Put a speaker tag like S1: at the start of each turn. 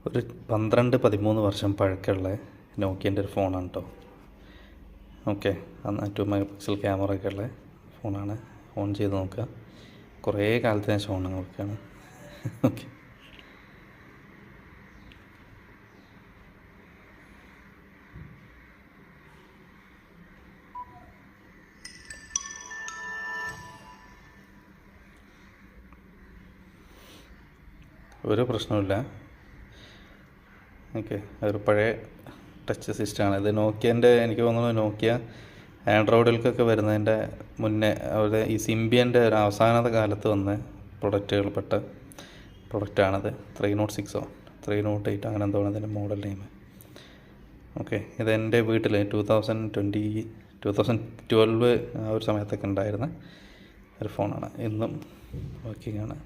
S1: ഒരു 12-13 വർഷം പഴക്കമുള്ള നോക്കിയൻ്റെ ഒരു ഫോണാണ് കേട്ടോ. ഓക്കെ, 2 മെഗാ പിക്സൽ ക്യാമറ ഒക്കെ ഉള്ള ഫോണാണ്. ഓൺ ചെയ്ത് നോക്കുക. കുറേ കാലത്തിന് ശേഷം ഓൺ നോക്കുകയാണ്. ഓക്കെ, ഒരു പ്രശ്നമില്ല. ഓക്കെ, ഒരു പഴയ ടച്ച് സിസ്റ്റമാണ് ഇത്. നോക്കിയൻ്റെ എനിക്ക് തോന്നുന്നു നോക്കിയ ആൻഡ്രോയിഡിലേക്കൊക്കെ വരുന്നതിൻ്റെ മുന്നേ അവരുടെ ഈ സിംബിയൻ്റെ ഒരു അവസാനത്തെ കാലത്ത് വന്ന പ്രൊഡക്റ്റുകൾപ്പെട്ട പ്രൊഡക്റ്റാണിത്. 306 308 അങ്ങനെ എന്തോ അതിൻ്റെ മോഡൽ നെയിം. ഓക്കെ, ഇതെൻ്റെ വീട്ടിൽ 2012 ആ ഒരു സമയത്തൊക്കെ ഉണ്ടായിരുന്ന ഒരു ഫോണാണ്. ഇന്നും വർക്കിംഗ് ആണ്.